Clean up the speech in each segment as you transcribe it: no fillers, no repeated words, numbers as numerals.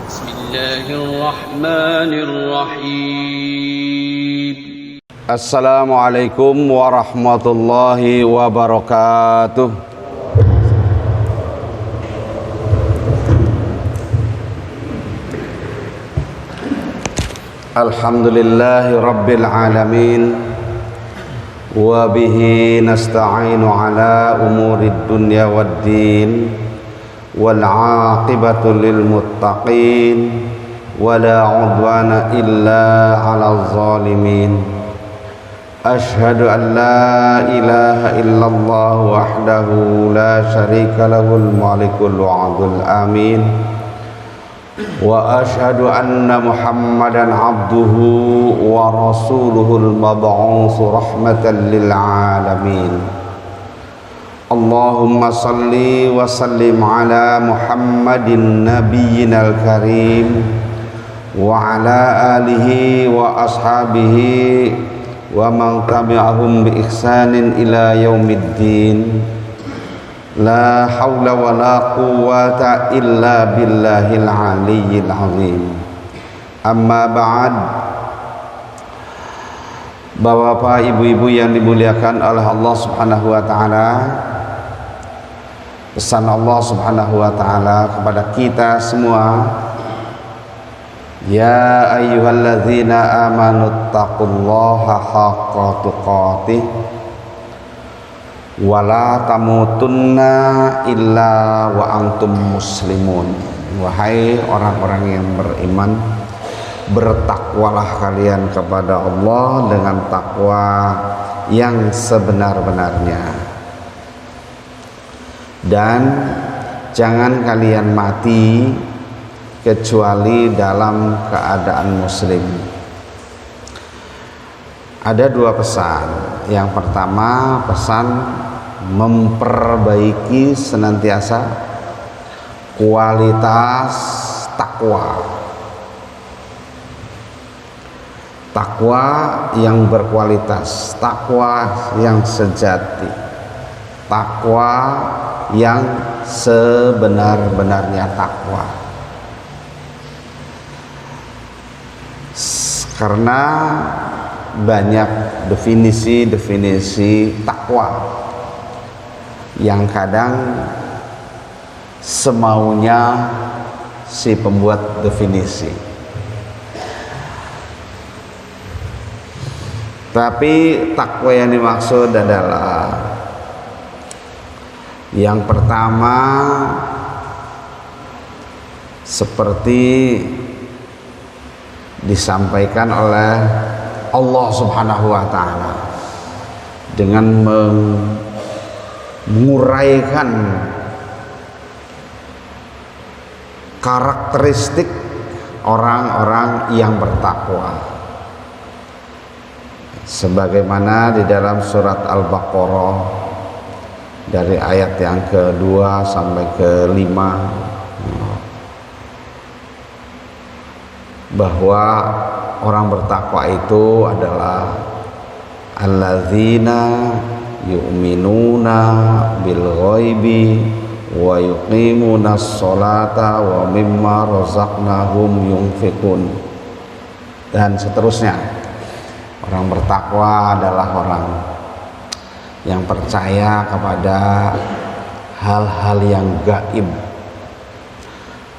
Bismillahirrahmanirrahim. Assalamualaikum warahmatullahi wabarakatuh. Alhamdulillahi rabbil alamin. Wa bihi nasta'inu ala umurid dunya waddin. Wal 'aqibatu lil muttaqin. Wala 'udwana illa 'alal zalimin. Ashhadu an la ilaha illallah wahdahu la syarika lahul malikul wa'adul amin. Wa ashhadu anna Muhammadan abduhu wa rasuluhul mab'uutsu rahmatan lil alamin. Allahumma salli wa sallim ala Muhammadin nabiyyinal karim wa ala alihi wa ashabihi wa man tabi'ahum bi ihsanin ila yaumiddin. La haula wa la quwwata illa billahil aliyyil azim. Amma ba'd. Bapak-bapak, ibu-ibu yang dimuliakan oleh Allah Subhanahu wa taala, pesan Allah Subhanahu wa taala kepada kita semua, ya ayyuhalladzina amanu taqullaha haqqa tuqatih wa la tamutunna illa wa antum muslimun. Wahai orang-orang yang beriman, bertakwalah kalian kepada Allah dengan takwa yang sebenar-benarnya, dan jangan kalian mati kecuali dalam keadaan muslim. Ada dua pesan. Yang pertama, pesan memperbaiki senantiasa kualitas takwa. Takwa yang berkualitas, takwa yang sejati, takwa yang sebenar-benarnya takwa. Karena banyak definisi-definisi takwa yang kadang semaunya si pembuat definisi. Tapi takwa yang dimaksud adalah yang pertama, seperti disampaikan oleh Allah Subhanahu wa taala dengan menguraikan karakteristik orang-orang yang bertakwa, sebagaimana di dalam surat Al-Baqarah dari ayat yang kedua sampai ke-5, bahwa orang bertakwa itu adalah alladzina yu'minuna bil ghaibi wa yuqimunas sholata wa mimma razaqnahum yunfikun, dan seterusnya. Orang bertakwa adalah orang yang percaya kepada hal-hal yang gaib,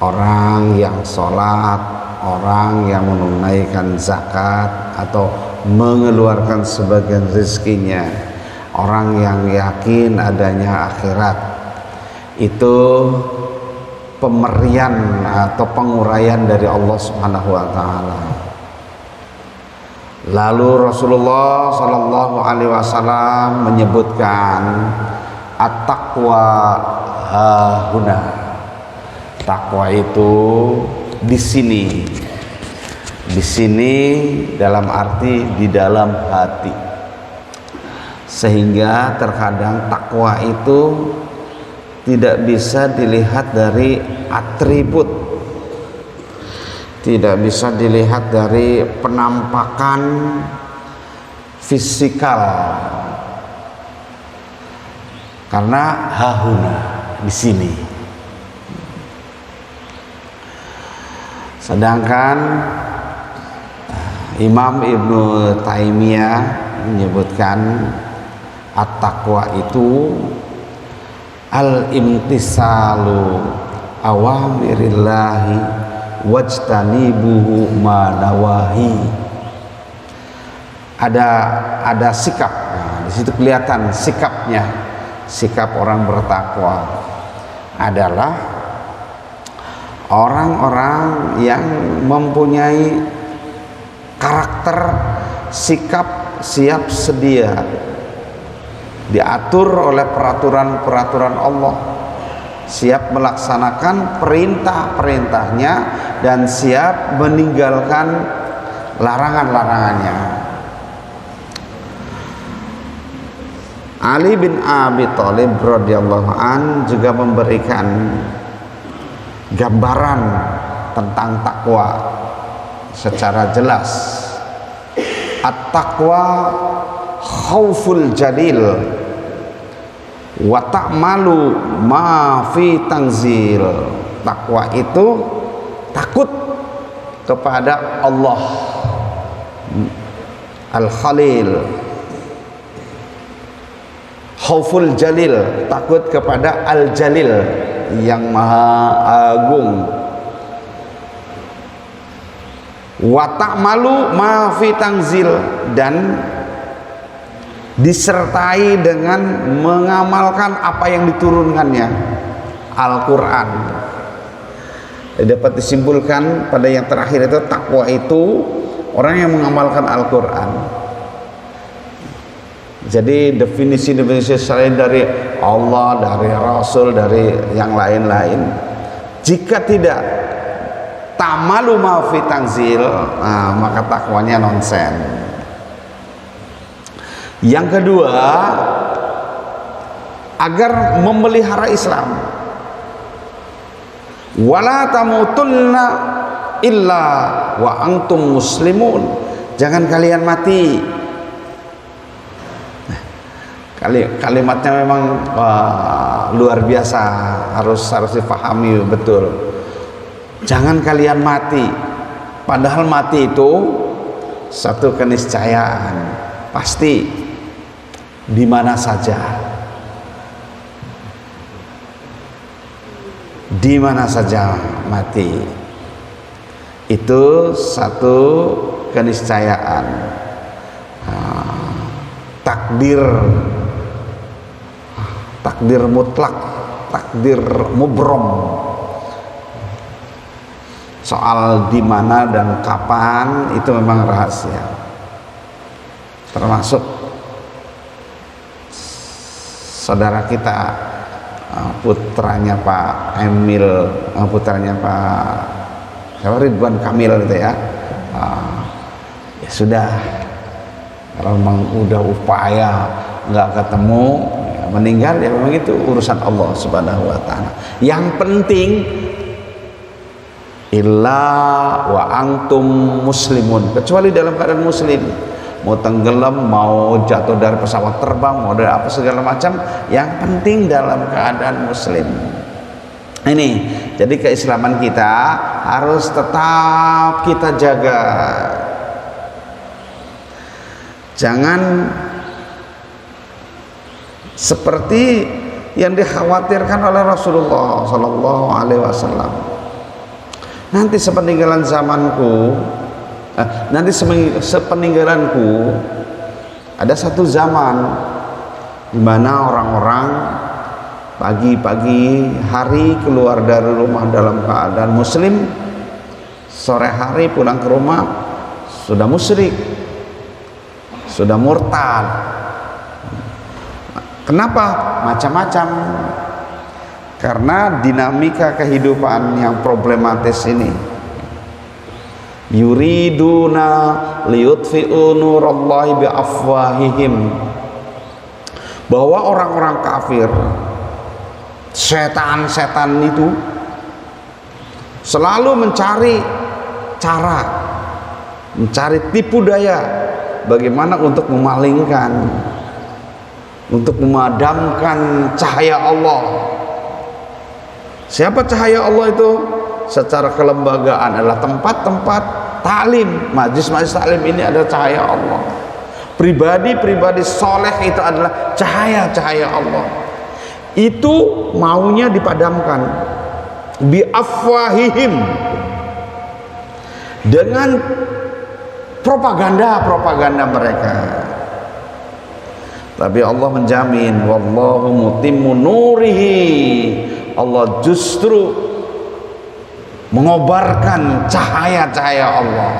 orang yang sholat, orang yang menunaikan zakat atau mengeluarkan sebagian rezekinya, orang yang yakin adanya akhirat. Itu pemberian atau penguraian dari Allah Subhanahu wa taala. Lalu Rasulullah sallallahu alaihi wasallam menyebutkan at-taqwa hahuna. Takwa itu di sini. Di sini dalam arti di dalam hati. Sehingga terkadang takwa itu tidak bisa dilihat dari atribut, tidak bisa dilihat dari penampakan fisikal, karena hahuna di sini. Sedangkan Imam Ibnu Taimiyah menyebutkan at-taqwa itu al-imtisalu awamirillahi wajtanibuhu ma nawahi. Ada sikap. Nah, di situ kelihatan sikapnya. Sikap orang bertakwa adalah orang-orang yang mempunyai karakter sikap siap sedia, diatur oleh peraturan-peraturan Allah, siap melaksanakan perintah-perintahnya dan siap meninggalkan larangan-larangannya. Ali bin Abi Thalib radhiyallahu an juga memberikan gambaran tentang takwa secara jelas. At-taqwa khauful jalil wa ta'malu ma fi tanzil. Takwa itu takut kepada Allah Al-Khalil. Khauful jalil, takut kepada Al-Jalil yang maha agung. Wa ta'malu ma fi tanzil, dan disertai dengan mengamalkan apa yang diturunkannya, Al-Quran. Dapat disimpulkan pada yang terakhir itu, takwa itu orang yang mengamalkan Al-Quran. Jadi definisi-definisi selain dari Allah, dari Rasul, dari yang lain-lain, jika tidak ta'malu ma fi tanzil, maka takwanya nonsen. Yang kedua, agar memelihara Islam, wala tamutunna illa wa antum muslimun. Jangan kalian mati. Kalimatnya memang luar biasa, harus dipahami betul. Jangan kalian mati, padahal mati itu satu keniscayaan, pasti di mana saja, di mana saja mati, itu satu keniscayaan. Takdir mutlak, takdir mubrom. Soal di mana dan kapan itu memang rahasia. Termasuk saudara kita, putranya Pak Emil, putranya Pak Ridwan Kamil gitu ya. Ya sudah, kalau memang udah upaya nggak ketemu, ya meninggal, ya memang itu urusan Allah Subhanahu wa ta'ala. Yang penting illa wa antum muslimun, kecuali dalam keadaan muslim. Mau tenggelam, mau jatuh dari pesawat terbang, mau dari apa segala macam, yang penting dalam keadaan muslim. Ini jadi keislaman kita harus tetap kita jaga. Jangan seperti yang dikhawatirkan oleh Rasulullah Sallallahu Alaihi Wasallam. Nanti sepeninggalan zamanku, nanti sepeninggalanku ada satu zaman di mana orang-orang pagi-pagi hari keluar dari rumah dalam keadaan muslim, sore hari pulang ke rumah sudah musyrik, sudah murtad. Kenapa? Macam-macam. Karena dinamika kehidupan yang problematis ini. Yuriduna liyutfi'u nurallahi biafwahihim. Bahwa orang-orang kafir, setan-setan itu selalu mencari cara, mencari tipu daya bagaimana untuk memalingkan, untuk memadamkan cahaya Allah. Siapa cahaya Allah itu? secara kelembagaan adalah tempat-tempat taklim, majlis-majlis taklim ini adalah cahaya Allah. Pribadi-pribadi soleh itu adalah cahaya-cahaya Allah. Itu maunya dipadamkan bi afwahihim, dengan propaganda mereka. Tapi Allah menjamin, wallahu mutimmu nurihi, Allah justru mengobarkan cahaya-cahaya Allah.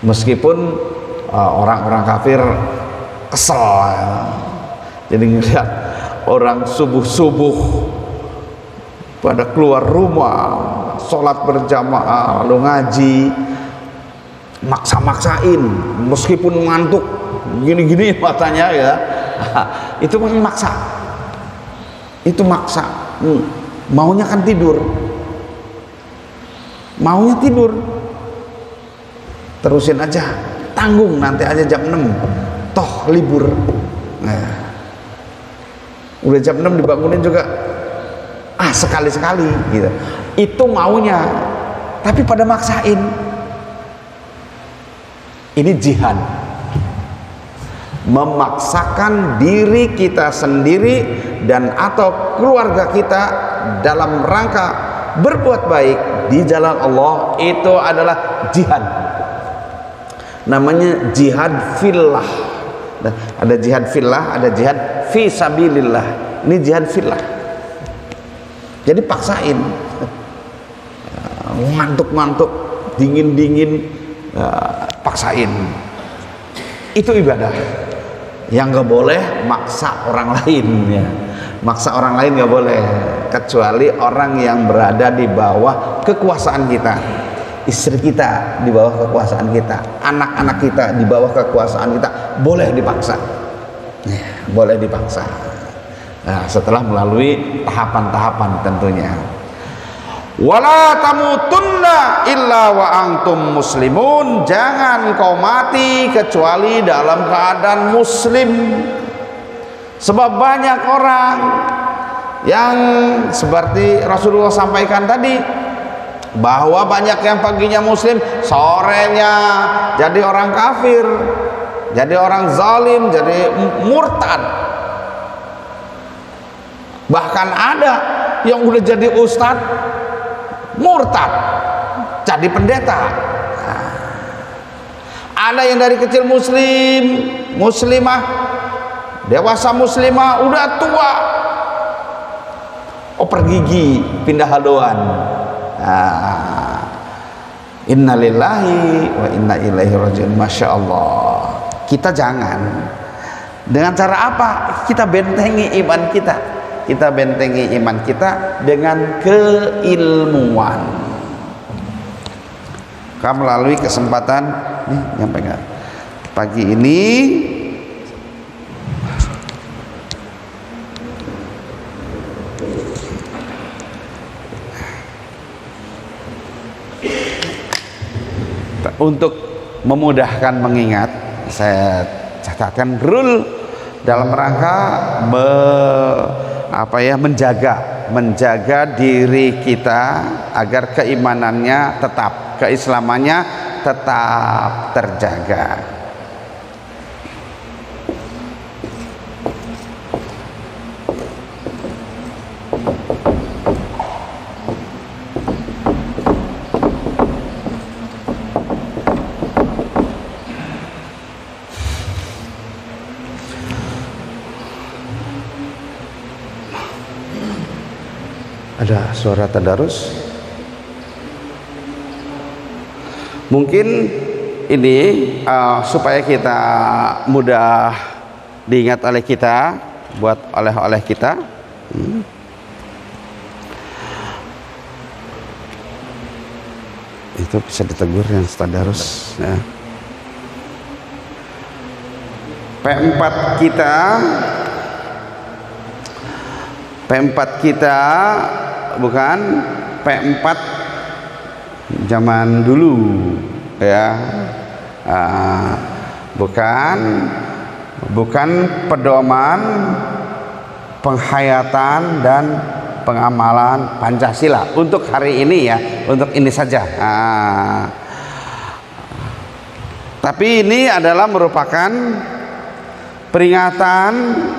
Meskipun orang-orang kafir kesel, jadi ngeliat orang subuh-subuh pada keluar rumah, sholat berjamaah, lalu ngaji, maksa-maksain, meskipun ngantuk gini-gini matanya ya, itu maksa, itu maksa. Maunya kan tidur, maunya tidur, terusin aja, tanggung nanti aja jam 6 toh libur. Nah, udah jam 6 dibangunin juga sekali-sekali gitu. Itu maunya, tapi pada maksain. Ini jihad, memaksakan diri kita sendiri dan atau keluarga kita dalam rangka berbuat baik di jalan Allah. Itu adalah jihad, namanya jihad fillah. Ada jihad fillah, ada jihad fi sabilillah. Ini jihad fillah. Jadi paksain, ngantuk-ngantuk, dingin-dingin, paksain. Itu ibadah. Yang gak boleh maksa orang lain ya. Maksa orang lain gak boleh, kecuali orang yang berada di bawah kekuasaan kita. Istri kita di bawah kekuasaan kita, anak-anak kita di bawah kekuasaan kita, boleh dipaksa ya, boleh dipaksa. Nah, setelah melalui tahapan-tahapan tentunya. Wala tamutunna illa wa antum muslimun, jangan kau mati kecuali dalam keadaan muslim. Sebab banyak orang yang seperti Rasulullah sampaikan tadi, bahwa banyak yang paginya muslim, sorenya jadi orang kafir, jadi orang zalim, jadi murtad. Bahkan ada yang udah jadi ustadz murtad, jadi pendeta. Ada yang dari kecil muslim, muslimah, dewasa muslimah, udah tua oper gigi, pindah haluan. Innalillahi wa inna ilaihi rajiun. Masya Allah. Kita jangan. Dengan cara apa? Kita bentengi iman kita. Kita bentengi iman kita dengan keilmuan. Kamu melalui kesempatan nih, nyampe nggak? Pagi ini untuk memudahkan mengingat, saya catatkan rule dalam rangka menjaga diri kita agar keimanannya tetap, keislamannya tetap terjaga. Ada suara tadarus. Mungkin ini supaya kita mudah diingat oleh kita, buat oleh-oleh kita. Itu bisa ditegur yang tadarus ya. P4 kita bukan P4 zaman dulu ya, bukan pedoman, penghayatan dan pengamalan Pancasila untuk hari ini ya, untuk ini saja. Tapi ini adalah merupakan peringatan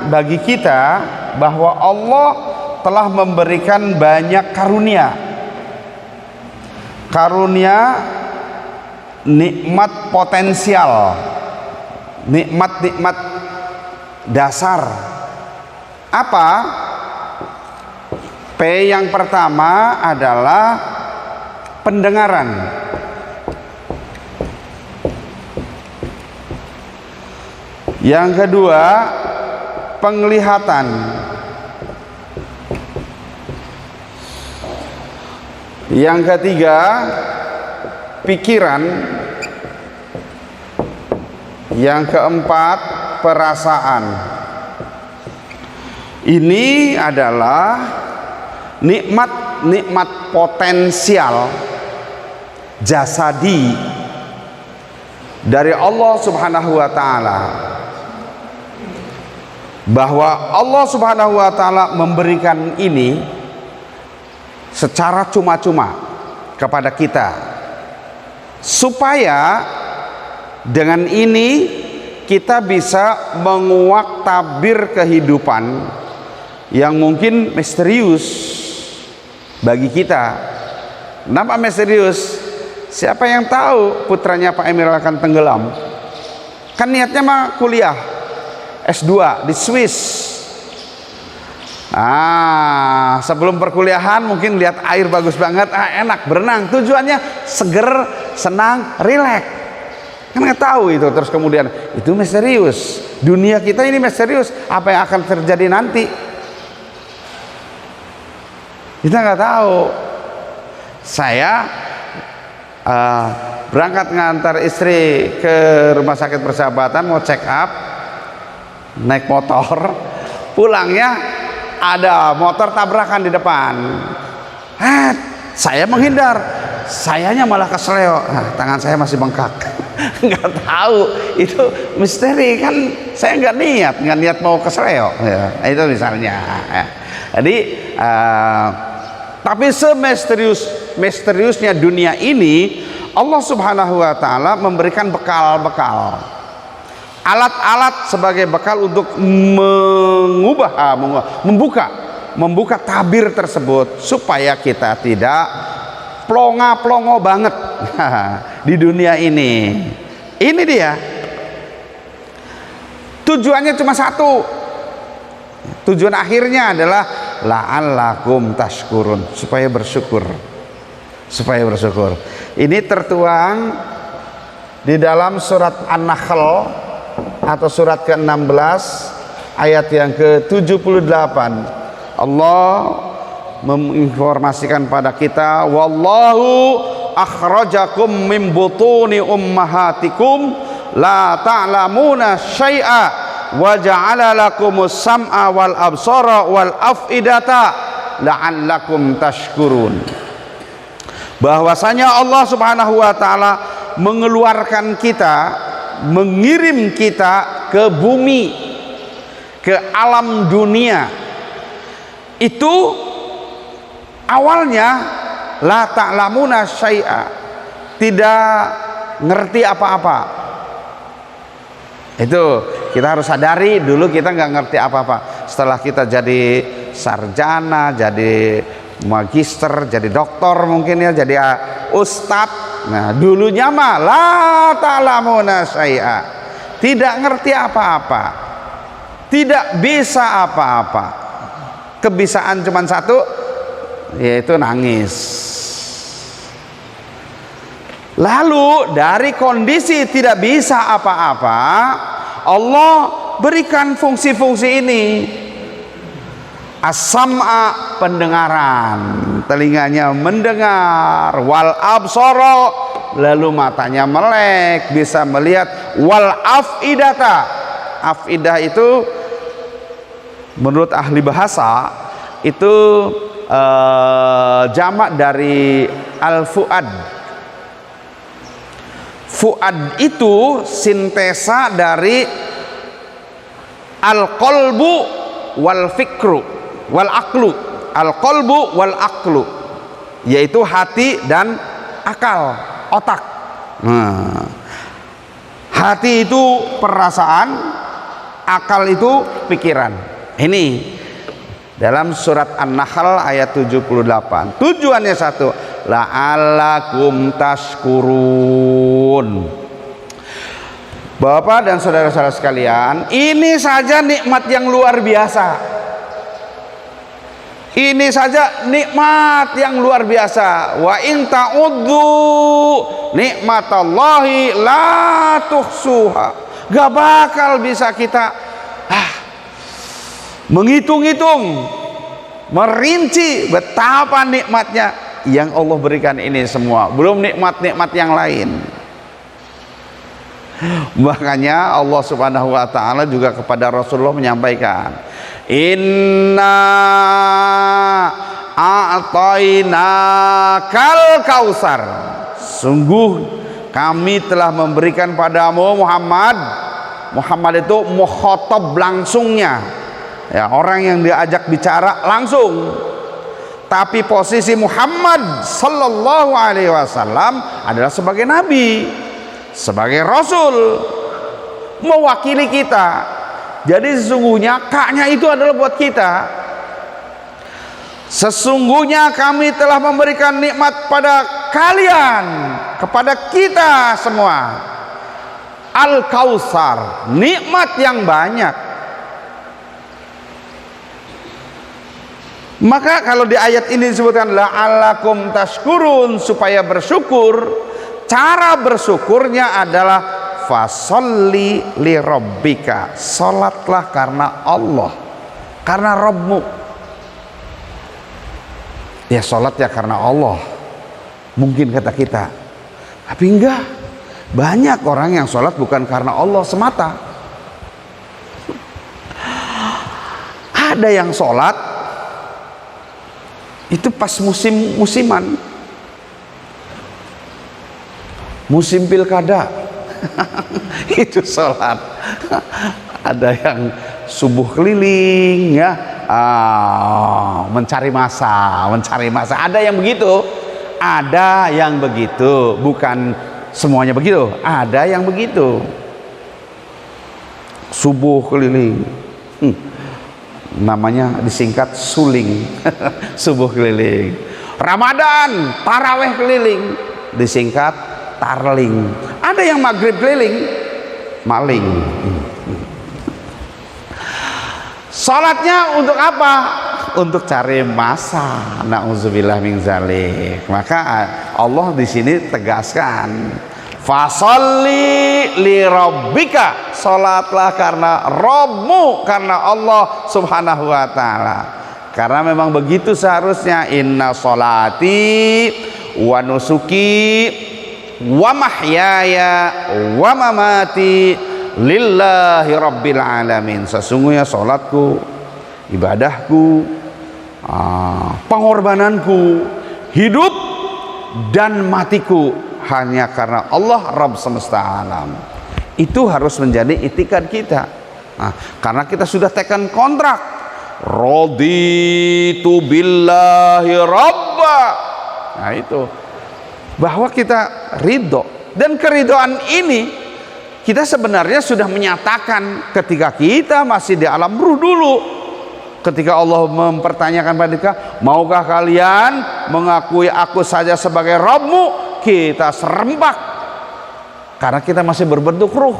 bagi kita bahwa Allah telah memberikan banyak karunia, nikmat potensial, nikmat dasar. Apa? P yang pertama adalah pendengaran. Yang kedua, penglihatan. Yang ketiga, pikiran. Yang keempat, perasaan. Ini adalah nikmat potensial jasadi dari Allah Subhanahu wa taala, bahwa Allah Subhanahu wa taala memberikan ini secara cuma-cuma kepada kita, supaya dengan ini kita bisa menguak tabir kehidupan yang mungkin misterius bagi kita. Kenapa misterius? Siapa yang tahu putranya Pak Emil akan tenggelam? Kan niatnya mah kuliah S2 di Swiss. Sebelum perkuliahan mungkin lihat air bagus banget, enak berenang. Tujuannya seger, senang, rileks. Kan nggak tahu itu. Terus kemudian itu misterius. Dunia kita ini misterius. Apa yang akan terjadi nanti? Kita nggak tahu. Saya berangkat ngantar istri ke rumah sakit Persahabatan, mau check up, naik motor, pulangnya ada motor tabrakan di depan. Saya menghindar, sayanya malah kesleo. Tangan saya masih bengkak. Nggak tahu, itu misteri kan. Saya nggak niat mau kesleo ya, itu misalnya ya. Jadi tapi misteriusnya dunia ini, Allah Subhanahu wa taala memberikan bekal-bekal, alat-alat sebagai bekal untuk membuka tabir tersebut, supaya kita tidak plonga-plongo banget di dunia ini. Ini dia. Tujuannya cuma satu. Tujuan akhirnya adalah la'allakum tashkurun, supaya bersyukur. Ini tertuang di dalam surat An-Nahl atau surat ke-16 ayat yang ke-78. Allah menginformasikan pada kita, wallahu akhrajakum min butuni ummahatikum la ta'lamuna syai'a wa ja'ala lakumus sam'a wal absara wal af'idata la'allakum tashkurun. Bahwasanya Allah Subhanahu wa taala mengeluarkan kita, mengirim kita ke bumi, ke alam dunia. Itu awalnya la ta'lamuna syai'a, tidak ngerti apa-apa. Itu kita harus sadari, dulu kita nggak ngerti apa-apa. Setelah kita jadi sarjana, jadi magister, jadi doktor mungkin ya, jadi ustadz. Nah dulunya mah la ta'lamuna syai'a, tidak ngerti apa-apa, tidak bisa apa-apa. Kebisaan cuma satu, yaitu nangis. Lalu dari kondisi tidak bisa apa-apa, Allah berikan fungsi-fungsi ini. As-sam'a, pendengaran, telinganya mendengar, wal absara, lalu matanya melek, bisa melihat, wal af'idata. Af'idah itu menurut ahli bahasa itu jamak dari al-fuad. Fuad itu sintesa dari al-qalbu wal fikru wal aqlu. al-qalbu wal aqlu, yaitu hati dan akal, otak. Nah, hati itu perasaan, akal itu pikiran. Ini dalam surat An-Nahl ayat 78. Tujuannya satu, la'allakum tashkurun. Bapak dan saudara-saudara sekalian, ini saja nikmat yang luar biasa. Ini saja nikmat yang luar biasa. Wa in ta'uddu nikmatallahi la tuhsuha. Gak bakal bisa kita menghitung-hitung, merinci betapa nikmatnya yang Allah berikan ini semua. Belum nikmat-nikmat yang lain. Makanya Allah Subhanahu wa taala juga kepada Rasulullah menyampaikan, inna a'tainakal kausar, sungguh kami telah memberikan padamu Muhammad. Muhammad itu mukhatab langsungnya, ya, orang yang diajak bicara langsung. Tapi posisi Muhammad sallallahu alaihi wasallam adalah sebagai nabi, sebagai rasul, mewakili kita. Jadi sesungguhnya kaknya itu adalah buat kita. Sesungguhnya kami telah memberikan nikmat pada kalian, kepada kita semua, Al-Kausar, nikmat yang banyak. Maka kalau di ayat ini disebutkan la'allakum tashkurun, supaya bersyukur. Cara bersyukurnya adalah fasolli li rabbika, salatlah karena Allah, karena Rabbmu. Ya salat ya karena Allah, mungkin kata kita, tapi enggak, banyak orang yang salat bukan karena Allah semata. Ada yang salat itu pas musiman, musim pilkada itu sholat. Ada yang subuh keliling, ya, mencari masa. Ada yang begitu, bukan semuanya begitu. Ada yang begitu, subuh keliling, namanya disingkat suling. Subuh keliling. Ramadan taraweh keliling, disingkat tarling. Ada yang maghrib keliling, maling. Salatnya untuk apa? Untuk cari masa. Nauzubillah min zalik. Maka Allah di sini tegaskan, fasolli li rabbika, salatlah karena Rabbmu, karena Allah Subhanahu wa taala. Karena memang begitu seharusnya. Inna sholati wa nusuki wa mahyaya wa mamati lillahi rabbil alamin. Sesungguhnya salatku, ibadahku, pengorbananku, hidup dan matiku hanya karena Allah Rabb semesta alam. Itu harus menjadi itikad kita. Karena kita sudah tekan kontrak, raditu billahi rabba. Nah itu, bahwa kita ridho. Dan keridhaan ini kita sebenarnya sudah menyatakan ketika kita masih di alam ruh dulu. Ketika Allah mempertanyakan pada kita, maukah kalian mengakui aku saja sebagai Rabbmu? Kita serempak. Karena kita masih berbentuk ruh,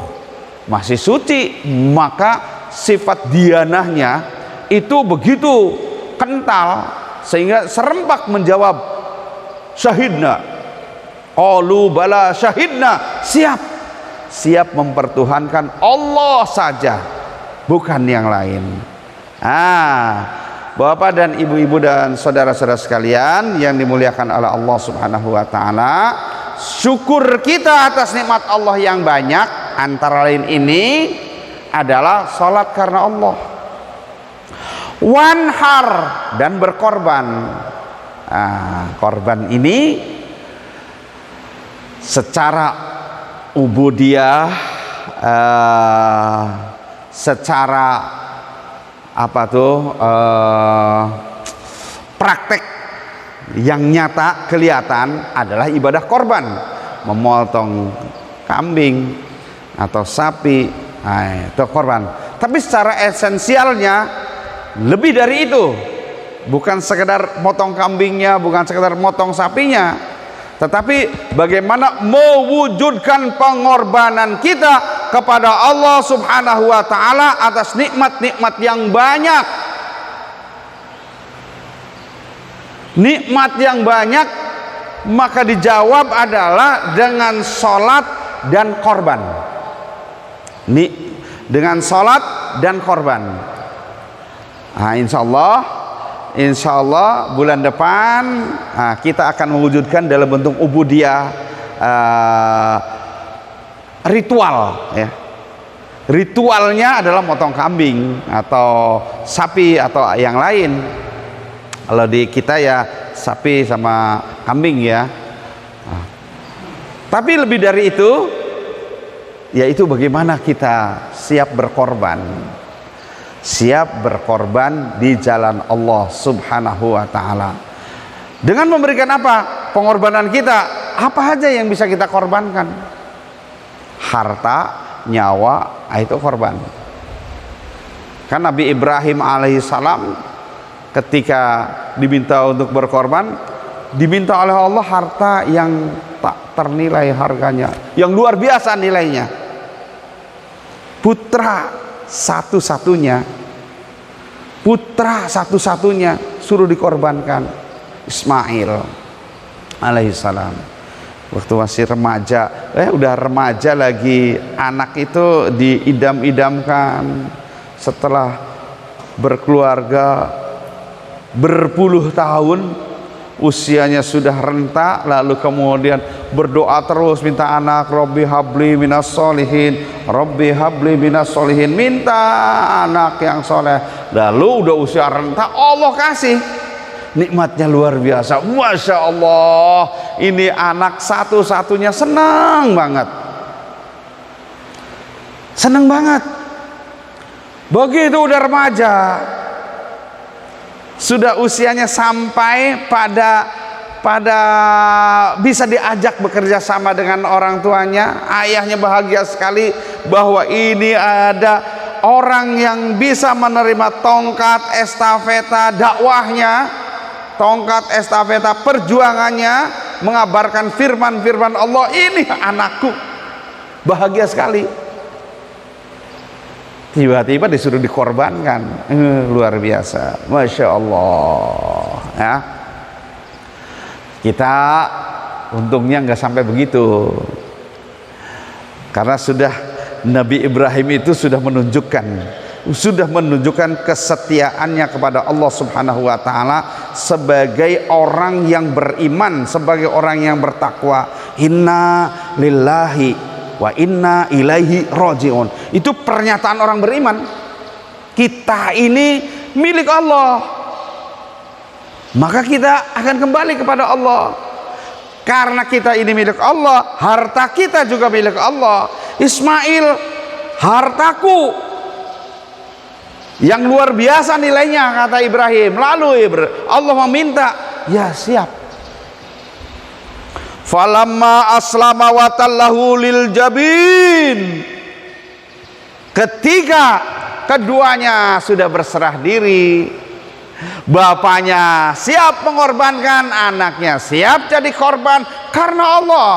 masih suci. Maka sifat dianahnya itu begitu kental sehingga serempak menjawab syahidna. Qalu bala syahidna, siap mempertuhankan Allah saja, bukan yang lain. Bapak dan ibu-ibu dan saudara-saudara sekalian yang dimuliakan oleh Allah Subhanahu wa taala, syukur kita atas nikmat Allah yang banyak, antara lain ini adalah salat karena Allah, wanhar, dan berkorban. Korban ini secara ubudiyah, secara praktek yang nyata kelihatan adalah ibadah korban, memotong kambing atau sapi, itu korban. Tapi secara esensialnya lebih dari itu, bukan sekedar motong kambingnya, bukan sekedar motong sapinya, tetapi bagaimana mewujudkan pengorbanan kita kepada Allah Subhanahu wa Ta'ala atas nikmat-nikmat yang banyak. Nikmat yang banyak, maka dijawab adalah dengan sholat dan korban. Dengan sholat dan korban. Nah, insya Allah bulan depan kita akan mewujudkan dalam bentuk ubudiyah ritual, ya. Ritualnya adalah motong kambing atau sapi atau yang lain. Kalau di kita ya sapi sama kambing ya. Tapi lebih dari itu, yaitu bagaimana kita siap berkorban. Siap berkorban di jalan Allah Subhanahu wa Ta'ala. Dengan memberikan apa? Pengorbanan kita. Apa aja yang bisa kita korbankan? Harta, nyawa, itu korban. Kan Nabi Ibrahim alaihissalam ketika diminta untuk berkorban, diminta oleh Allah harta yang tak ternilai harganya, yang luar biasa nilainya. Putra satu-satunya suruh dikorbankan, Ismail alaihissalam. Waktu masih remaja, udah remaja lagi, anak itu diidam-idamkan. Setelah berkeluarga berpuluh tahun, usianya sudah renta, lalu kemudian berdoa terus, minta anak, Rabbi habli minas solihin, Rabbi habli minas solihin, minta anak yang soleh. Lalu udah usia renta, Allah kasih. Nikmatnya luar biasa, Masya Allah. Ini anak satu-satunya, senang banget. Begitu udah remaja, sudah usianya sampai pada bisa diajak bekerja sama dengan orang tuanya, ayahnya bahagia sekali bahwa ini ada orang yang bisa menerima tongkat estafeta dakwahnya, tongkat estafeta perjuangannya, mengabarkan firman-firman Allah. Ini anakku, bahagia sekali. Tiba-tiba disuruh dikorbankan, luar biasa, Masya Allah ya. Kita untungnya nggak sampai begitu, karena sudah Nabi Ibrahim itu sudah menunjukkan kesetiaannya kepada Allah Subhanahu wa Ta'ala sebagai orang yang beriman, sebagai orang yang bertakwa. Inna lillahi wa inna ilaihi rajiun. Itu pernyataan orang beriman. Kita ini milik Allah, maka kita akan kembali kepada Allah. Karena kita ini milik Allah, harta kita juga milik Allah. Ismail, hartaku yang luar biasa nilainya, kata Ibrahim. Lalu Allah meminta, ya siap. Falamma aslama wa tallahu lil jabin. Ketika keduanya sudah berserah diri, bapaknya siap mengorbankan, anaknya siap jadi korban karena Allah.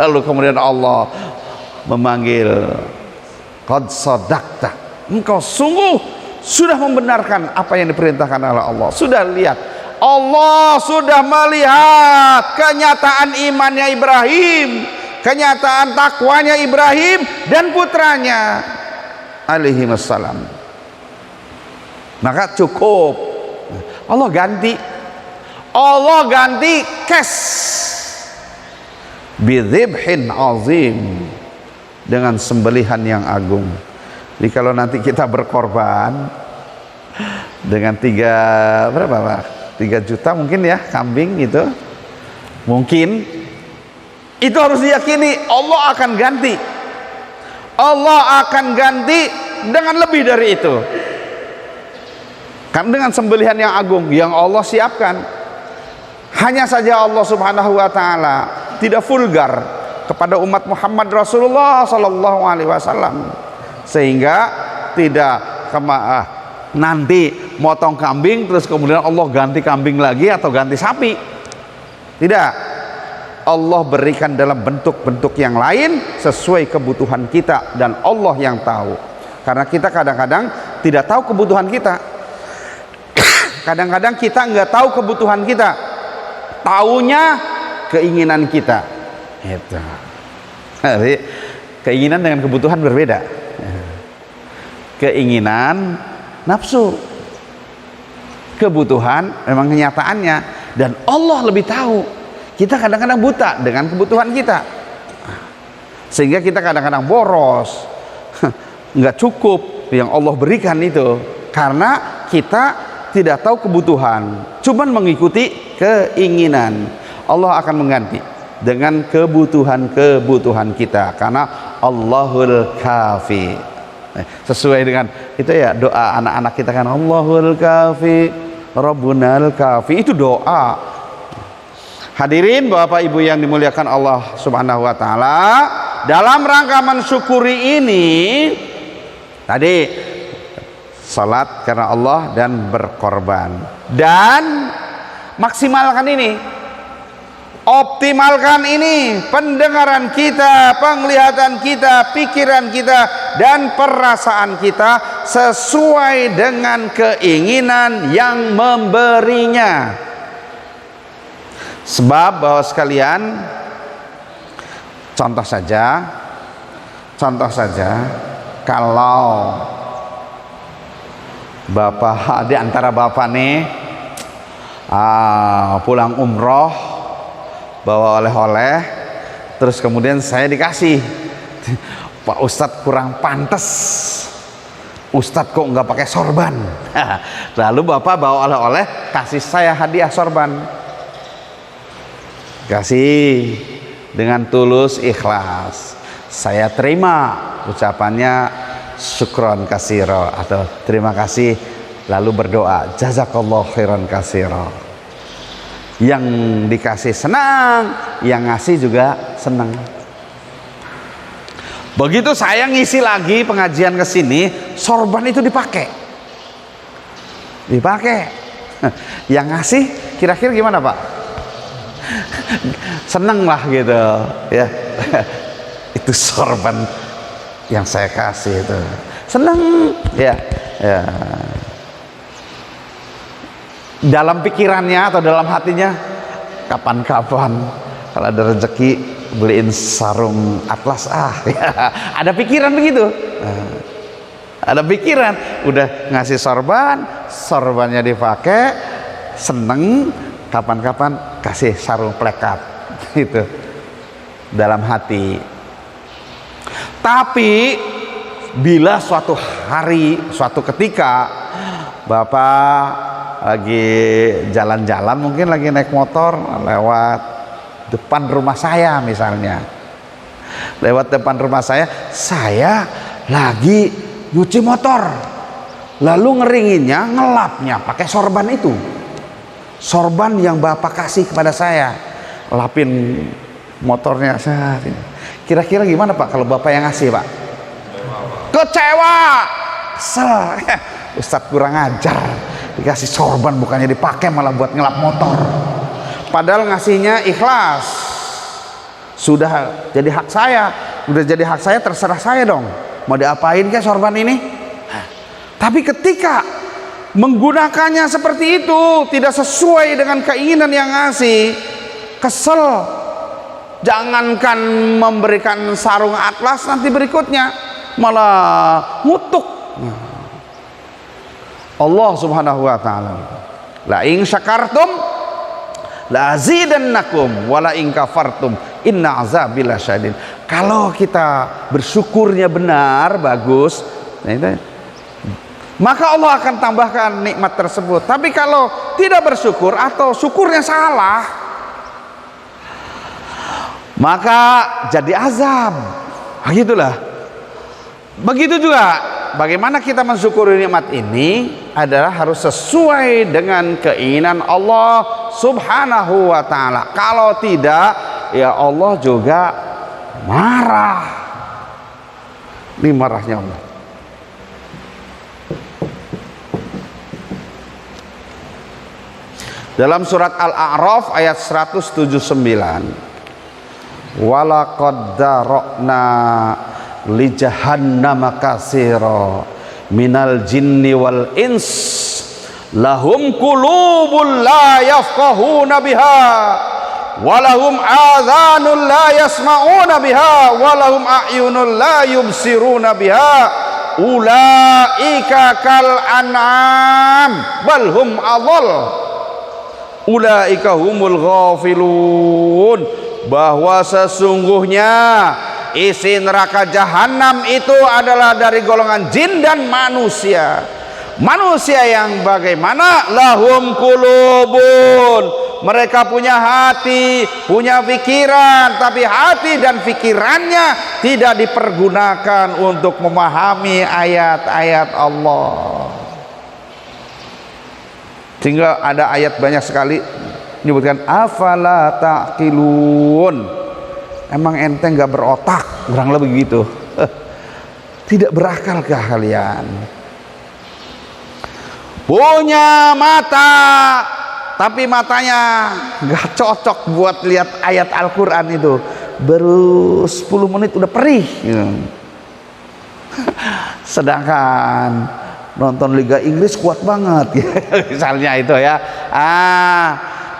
Lalu kemudian Allah memanggil, qad sadaqta, engkau sungguh sudah membenarkan apa yang diperintahkan oleh Allah. Sudah lihat, Allah sudah melihat kenyataan imannya Ibrahim, kenyataan takwanya Ibrahim dan putranya alaihi wassalam. Maka cukup Allah ganti cash bidzibhin azim, dengan sembelihan yang agung. Jadi kalau nanti kita berkorban dengan 3 juta mungkin ya kambing gitu, mungkin itu harus diyakini Allah akan ganti. Allah akan ganti dengan lebih dari itu. Karena dengan sembelihan yang agung yang Allah siapkan, hanya saja Allah Subhanahu wa taala tidak vulgar kepada umat Muhammad Rasulullah sallallahu alaihi wasallam, sehingga tidak nanti motong kambing terus kemudian Allah ganti kambing lagi atau ganti sapi. Tidak. Allah berikan dalam bentuk-bentuk yang lain sesuai kebutuhan kita, dan Allah yang tahu. Karena kita kadang-kadang tidak tahu kebutuhan kita. Kadang-kadang kita nggak tahu kebutuhan kita, taunya keinginan kita. Itu. Jadi keinginan dengan kebutuhan berbeda. Keinginan nafsu, kebutuhan memang kenyataannya, dan Allah lebih tahu. Kita kadang-kadang buta dengan kebutuhan kita, sehingga kita kadang-kadang boros, nggak cukup yang Allah berikan itu, karena kita tidak tahu kebutuhan, cuman mengikuti keinginan. Allah akan mengganti dengan kebutuhan-kebutuhan kita, karena Allahul Kafi. Sesuai dengan itu ya doa anak-anak kita kan, Allahul Kafi, Rabbunal Kafi, itu doa. Hadirin Bapak Ibu yang dimuliakan Allah Subhanahu wa taala, dalam rangka mensyukuri ini tadi salat karena Allah dan berkorban, dan maksimalkan ini, optimalkan ini, pendengaran kita, penglihatan kita, pikiran kita, dan perasaan kita sesuai dengan keinginan yang memberinya. Sebab bahwa sekalian, contoh saja kalau bapak di antara bapak nih pulang umroh bawa oleh-oleh, terus kemudian saya dikasih, Pak Ustadz kurang pantas, Ustadz kok nggak pakai sorban. Lalu bapak bawa oleh-oleh kasih saya hadiah sorban, kasih dengan tulus ikhlas, saya terima ucapannya syukron kasiro atau terima kasih, lalu berdoa jazakallah khairan kasiro. Yang dikasih senang, yang ngasih juga senang. Begitu saya ngisi lagi pengajian ke sini, sorban itu dipakai. Yang ngasih kira-kira gimana Pak? Seneng lah gitu ya. Itu sorban yang saya kasih itu seneng ya. Dalam pikirannya atau dalam hatinya, kapan-kapan kalau ada rezeki beliin sarung atlas ya. Ada pikiran begitu, ada pikiran, udah ngasih sorbannya dipakai, seneng, kapan-kapan kasih sarung plekat gitu dalam hati. Tapi bila suatu hari, suatu ketika Bapak lagi jalan-jalan, mungkin lagi naik motor lewat depan rumah saya misalnya, lewat depan rumah saya lagi nyuci motor, lalu ngeringinnya, ngelapnya pakai sorban itu, sorban yang Bapak kasih kepada saya, lapin motornya saya. Kira-kira gimana Pak kalau Bapak yang ngasih Pak? Kecewa, kesel, Ustadz kurang ajar, dikasih sorban bukannya dipakai malah buat ngelap motor, padahal ngasihnya ikhlas. Sudah jadi hak saya, terserah saya dong mau diapain ke sorban ini. Tapi ketika menggunakannya seperti itu, tidak sesuai dengan keinginan yang ngasih, kesel. Jangankan memberikan sarung atlas, nanti berikutnya malah ngutuk. Allah Subhanahu wa taala, la in syakartum la azidannakum wa la in kafartum inna azabi lasyadid. Kalau kita bersyukurnya benar, bagus, maka Allah akan tambahkan nikmat tersebut. Tapi kalau tidak bersyukur atau syukurnya salah, maka jadi azab. Begitulah. Begitu juga bagaimana kita mensyukuri nikmat ini adalah harus sesuai dengan keinginan Allah Subhanahu wa ta'ala. Kalau tidak, ya Allah juga marah. Ini marahnya Allah. Dalam surat Al-A'raf ayat 179, walaqad darokna li jahannama katsira minal jinni wal ins lahum qulubun la yafqahuna biha walahum adhanun la yasma'una biha walahum a'yunun la yubsiruna biha ulaika kal an'am bal hum adhal ulaika humul ghafilun. Bahwa sesungguhnya isi neraka jahanam itu adalah dari golongan jin dan manusia. Manusia yang bagaimana? Lahum qulubun, mereka punya hati, punya pikiran, tapi hati dan pikirannya tidak dipergunakan untuk memahami ayat-ayat Allah. Sehingga ada ayat banyak sekali menyebutkan afala taqilun. Emang ente nggak berotak, kurang lebih gitu. Tidak berakalkah kalian? Punya mata, tapi matanya nggak cocok buat lihat ayat Al-Quran itu. Baru 10 menit udah perih. Sedangkan nonton Liga Inggris kuat banget, misalnya itu ya.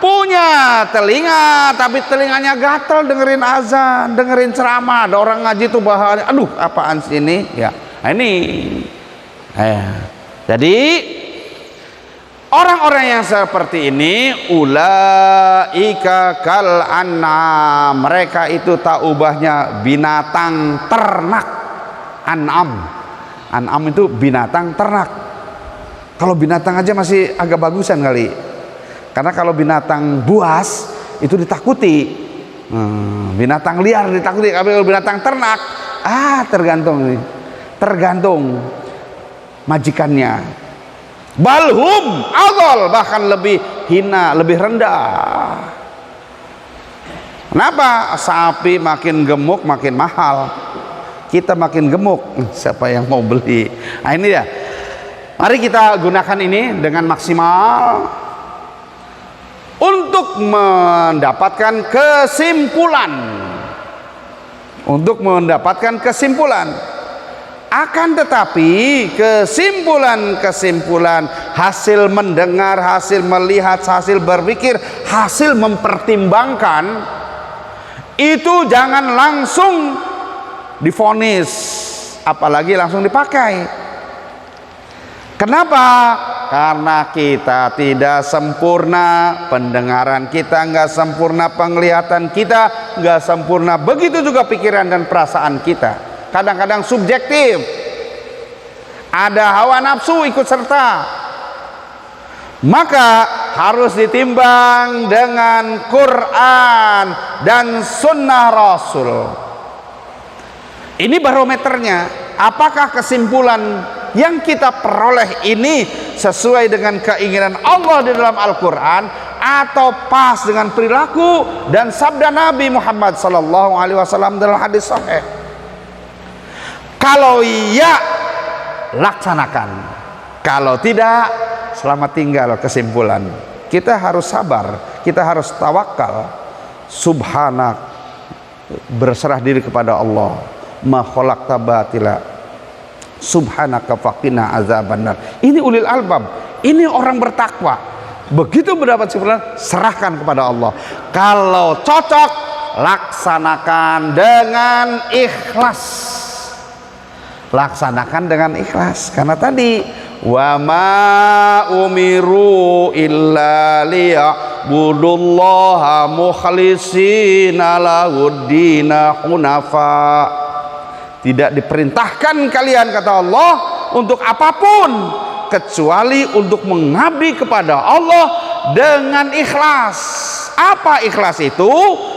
Punya telinga, tapi telinganya gatel dengerin azan, dengerin ceramah, ada orang ngaji tuh bahannya, aduh apaan sih ini? Ya, ini. Jadi orang-orang yang seperti ini ulaika kal an'am, mereka itu tak ubahnya binatang ternak. An'am itu binatang ternak. Kalau binatang aja masih agak bagusan kali. Karena kalau binatang buas itu ditakuti, binatang liar ditakuti. Kalau binatang ternak, tergantung majikannya. Balhum adol, bahkan lebih hina, lebih rendah. Kenapa? Sapi makin gemuk makin mahal, kita makin gemuk, siapa yang mau beli? Nah ini ya, mari kita gunakan ini dengan maksimal untuk mendapatkan kesimpulan. Akan tetapi kesimpulan hasil mendengar, hasil melihat, hasil berpikir, hasil mempertimbangkan itu jangan langsung divonis, apalagi langsung dipakai. Kenapa? Karena kita tidak sempurna, pendengaran kita nggak sempurna, penglihatan kita nggak sempurna, begitu juga pikiran dan perasaan kita. Kadang-kadang subjektif, ada hawa nafsu ikut serta, maka harus ditimbang dengan Quran dan Sunnah Rasul. Ini barometernya. Apakah kesimpulan yang kita peroleh ini sesuai dengan keinginan Allah di dalam Al-Quran atau pas dengan perilaku dan sabda Nabi Muhammad SAW dalam hadis sahih? Kalau iya, laksanakan. Kalau tidak, selamat tinggal kesimpulan. Kita harus sabar, kita harus tawakal. Subhanak, berserah diri kepada Allah. Ma khalaqta batila, subhanaka faqina azabannar. Ini ulil albab, ini orang bertakwa. Begitu mendapat kesimpulan, serahkan kepada Allah. Kalau cocok, laksanakan dengan ikhlas. Laksanakan dengan ikhlas. Karena tadi wa ma umiru illa liya'budullaha mukhlishina lahuddina hunafa. Tidak diperintahkan kalian, kata Allah, untuk apapun kecuali untuk mengabdi kepada Allah dengan ikhlas. Apa ikhlas itu?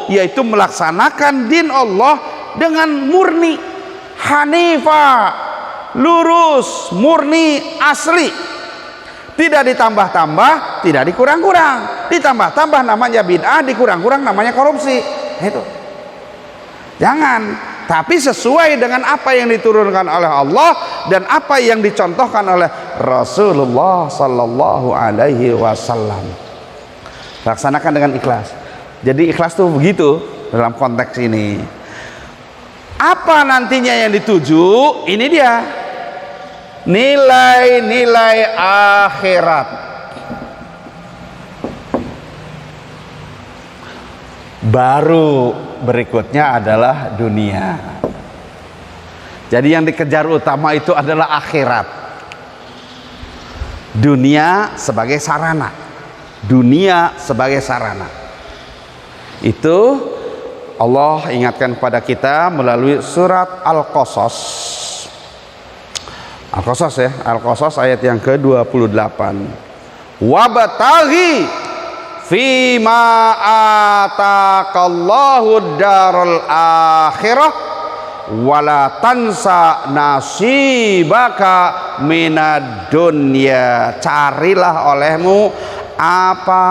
Yaitu melaksanakan din Allah dengan murni, hanifah, lurus, murni, asli. Tidak ditambah-tambah, tidak dikurang-kurang. Ditambah-tambah namanya bid'ah, dikurang-kurang namanya korupsi. Itu. Jangan, tapi sesuai dengan apa yang diturunkan oleh Allah dan apa yang dicontohkan oleh Rasulullah sallallahu alaihi wasallam. Laksanakan dengan ikhlas. Jadi ikhlas tuh begitu dalam konteks ini. Apa nantinya yang dituju? Ini dia, nilai-nilai akhirat. Baru berikutnya adalah dunia. Jadi yang dikejar utama itu adalah akhirat. Dunia sebagai sarana. Dunia sebagai sarana. Itu Allah ingatkan kepada kita melalui surat Al-Qasas. Al-Qasas ya, Al-Qasas ayat yang ke-28. Wabtaghi fima ataqallahu darul akhirah wala tansa nasibaka minad dunya. Carilah olehmu apa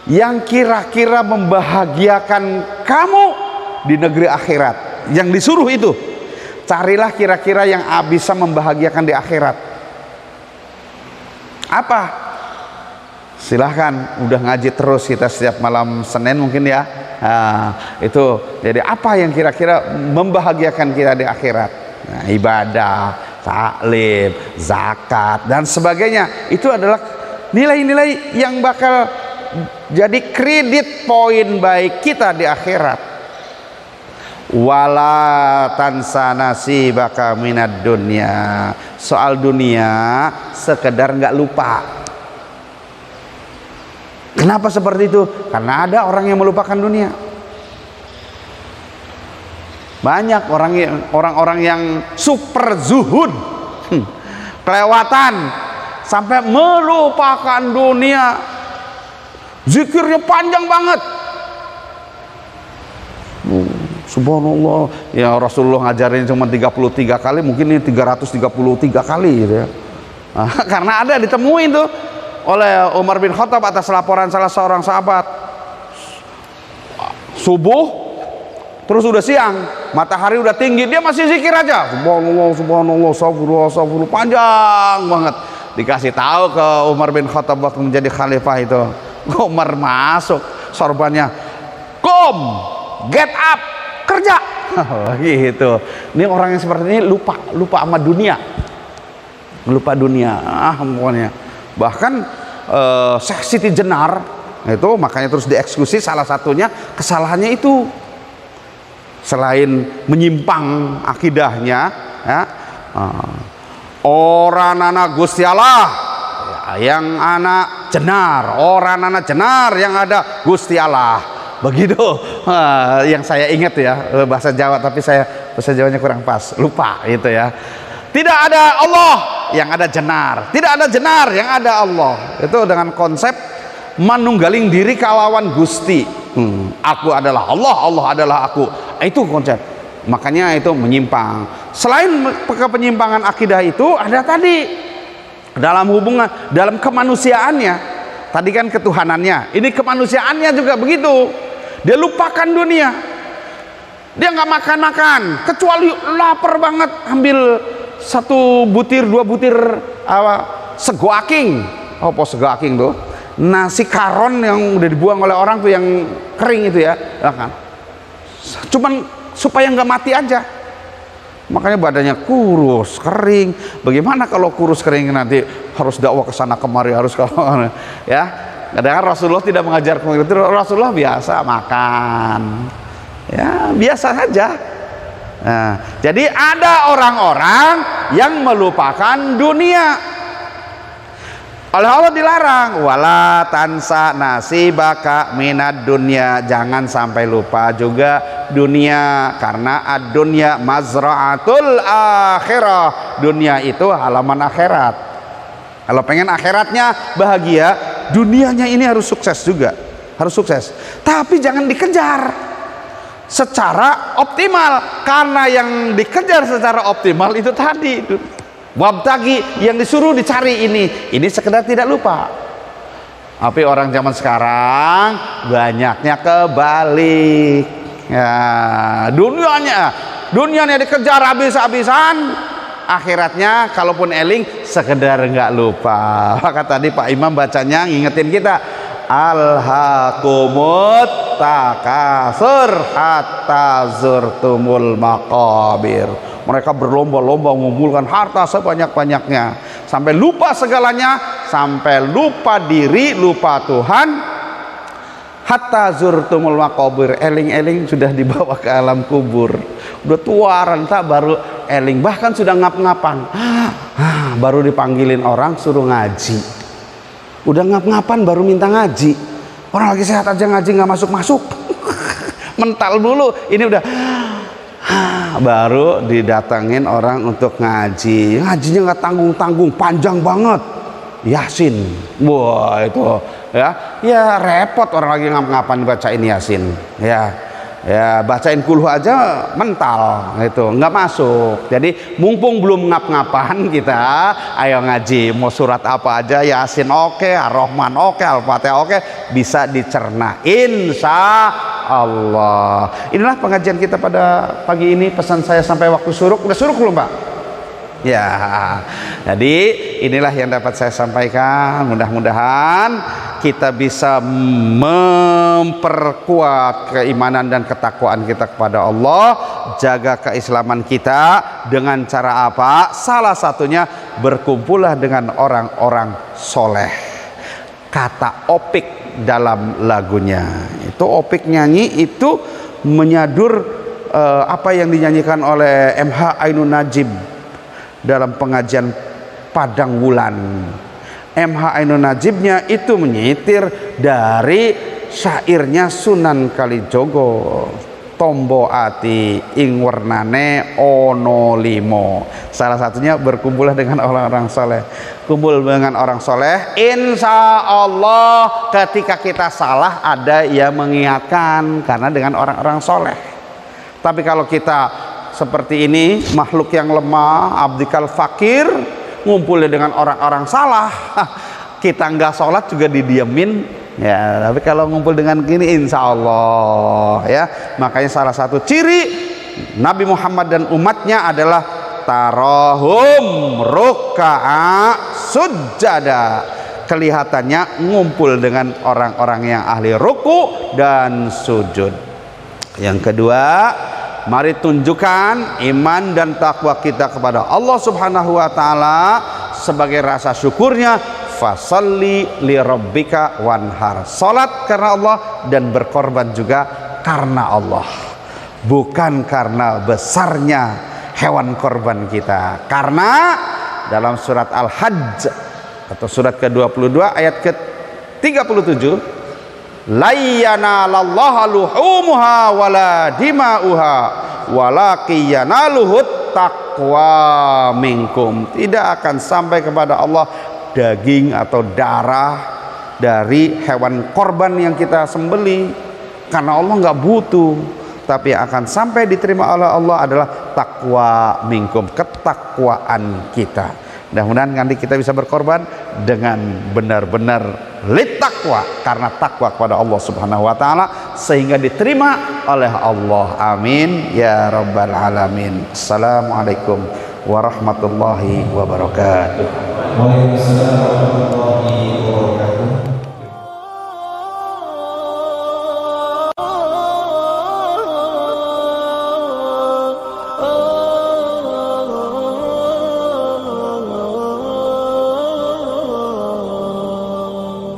yang kira-kira membahagiakan kamu di negeri akhirat. Yang disuruh itu, carilah kira-kira yang bisa membahagiakan di akhirat. Apa? Silahkan, udah ngaji terus kita setiap malam Senin mungkin ya. Nah, itu jadi apa yang kira-kira membahagiakan kita di akhirat? Nah, ibadah, taklim, zakat dan sebagainya. Itu adalah nilai-nilai yang bakal jadi kredit poin baik kita di akhirat. Wala tansa nasibaka minad dunya. Soal dunia sekedar nggak lupa. Kenapa seperti itu? Karena ada orang yang melupakan dunia. Banyak orang-orang yang super zuhud, kelewatan sampai melupakan dunia. Zikirnya panjang banget. Subhanallah. Ya Rasulullah ngajarin cuma 33 kali, mungkin ini 333 kali gitu ya. Karena ada ditemuin tuh oleh Umar bin Khattab atas laporan salah seorang sahabat. Subuh terus udah siang, matahari udah tinggi, dia masih zikir aja. Subhanallah, subhanallah, astagfirullah, panjang banget. Dikasih tahu ke Umar bin Khattab waktu menjadi khalifah itu. Umar masuk sorbannya, get up, kerja. Gitu. Ini orang yang seperti ini lupa sama dunia, lupa dunia. Pokoknya. Bahkan Syekh Siti Jenar itu makanya terus dieksekusi. Salah satunya kesalahannya itu, selain menyimpang akidahnya, ya, orang anak Gusti Allah yang anak jenar, orang anak jenar yang ada Gusti Allah. Begitu yang saya ingat ya, bahasa Jawa, tapi bahasa Jawanya kurang pas, lupa gitu ya. Tidak ada Allah yang ada jenar, tidak ada jenar yang ada Allah. Itu dengan konsep manunggaling diri kalawan Gusti. Aku adalah Allah, Allah adalah aku. Itu konsep. Makanya itu menyimpang. Selain penyimpangan akidah itu ada tadi dalam hubungan, dalam kemanusiaannya. Tadi kan ketuhanannya, ini kemanusiaannya juga begitu. Dia lupakan dunia. Dia nggak makan-makan kecuali lapar banget, ambil 1 butir 2 butir sego aking. Apa sego aking tuh? Nasi karon yang udah dibuang oleh orang tuh, yang kering itu ya, kan? Cuman supaya nggak mati aja. Makanya badannya kurus, kering. Bagaimana kalau kurus kering nanti harus dakwah ke sana kemari, harus kalau ya. Kadang-kadang Rasulullah tidak mengajar itu. Rasulullah biasa makan. Ya, biasa saja. Nah, jadi ada orang-orang yang melupakan dunia. Oleh Allah dilarang, wala tansa nasibaka minad dunya. Jangan sampai lupa juga dunia, karena ad-dunya mazra'atul akhirah. Dunia itu halaman akhirat. Kalau pengen akhiratnya bahagia, dunianya ini harus sukses juga, harus sukses. Tapi jangan dikejar. secara optimal, karena yang dikejar secara optimal itu tadi wabtagi, yang disuruh dicari ini sekedar tidak lupa. Tapi orang zaman sekarang banyaknya kebalik ya, dunianya dikejar habis-habisan, akhiratnya kalaupun eling sekedar nggak lupa. Maka tadi Pak Imam bacanya ngingetin kita, alhaqumut takasur hatta zurtumul maqabir. Mereka berlomba-lomba mengumpulkan harta sebanyak-banyaknya sampai lupa segalanya, sampai lupa diri, lupa Tuhan. Hatta zurtumul maqabir, eling-eling sudah dibawa ke alam kubur, udah tua renta baru eling, bahkan sudah ngap-ngapan, baru dipanggilin orang suruh ngaji. Udah ngap-ngapan baru minta ngaji. Orang lagi sehat aja ngaji nggak masuk-masuk. Mental dulu, ini udah baru didatangin orang untuk ngaji. Ngajinya nggak tanggung-tanggung, panjang banget. Yasin, wah itu ya repot, orang lagi ngap-ngapan bacain Yasin, ya bacain kulhu aja mental itu nggak masuk. Jadi mumpung belum ngap-ngapan kita, ayo ngaji, mau surat apa aja, Yasin oke, Ar-Rahman oke, Al-Fatihah oke, bisa dicerna insya Allah. Inilah pengajian kita pada pagi ini. Pesan saya sampai waktu suruk. Udah suruk belum Pak? Ya, jadi inilah yang dapat saya sampaikan. Mudah-mudahan kita bisa memperkuat keimanan dan ketakwaan kita kepada Allah, jaga keislaman kita dengan cara apa? Salah satunya berkumpullah dengan orang-orang soleh. Kata Opik dalam lagunya itu, Opik nyanyi itu menyadur apa yang dinyanyikan oleh MH Ainun Najib dalam pengajian Padang Wulan. MH Ainun Najibnya itu menyitir dari syairnya Sunan Kalijogo, tombo ati ing wernane ono limo. Salah satunya berkumpullah dengan orang-orang soleh. Kumpul dengan orang soleh, insya Allah ketika kita salah ada yang mengingatkan, karena dengan orang-orang soleh. Tapi kalau kita seperti ini, makhluk yang lemah, abdikal fakir, ngumpulnya dengan orang-orang salah, kita nggak sholat juga didiamin ya. Tapi kalau ngumpul dengan gini insya Allah ya. Makanya salah satu ciri Nabi Muhammad dan umatnya adalah tarahum rukka'a sujada, kelihatannya ngumpul dengan orang-orang yang ahli ruku dan sujud. Yang kedua, mari tunjukkan iman dan takwa kita kepada Allah Subhanahu wa taala sebagai rasa syukurnya. Fasalli li rabbika wanhar, salat karena Allah dan berkorban juga karena Allah, bukan karena besarnya hewan korban kita. Karena dalam surat Al-Hajj atau surat ke-22 ayat ke-37, layyanalallahu luhumuha wala dima'uha walaqiyanaluhut taqwa minkum. Tidak akan sampai kepada Allah daging atau darah dari hewan korban yang kita sembeli, karena Allah nggak butuh. Tapi akan sampai diterima oleh Allah adalah takwa minkum, ketakwaan kita. Mudah-mudahan nanti kita bisa berkorban dengan benar-benar litakwa, karena takwa kepada Allah Subhanahu wa taala, sehingga diterima oleh Allah. Amin ya rabbal alamin. Assalamualaikum warahmatullahi wabarakatuh. Waalaikumsalam warahmatullahi wabarakatuh.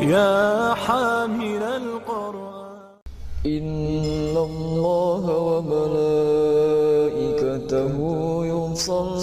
يا حامل القرآن إن الله وملائكته يصلون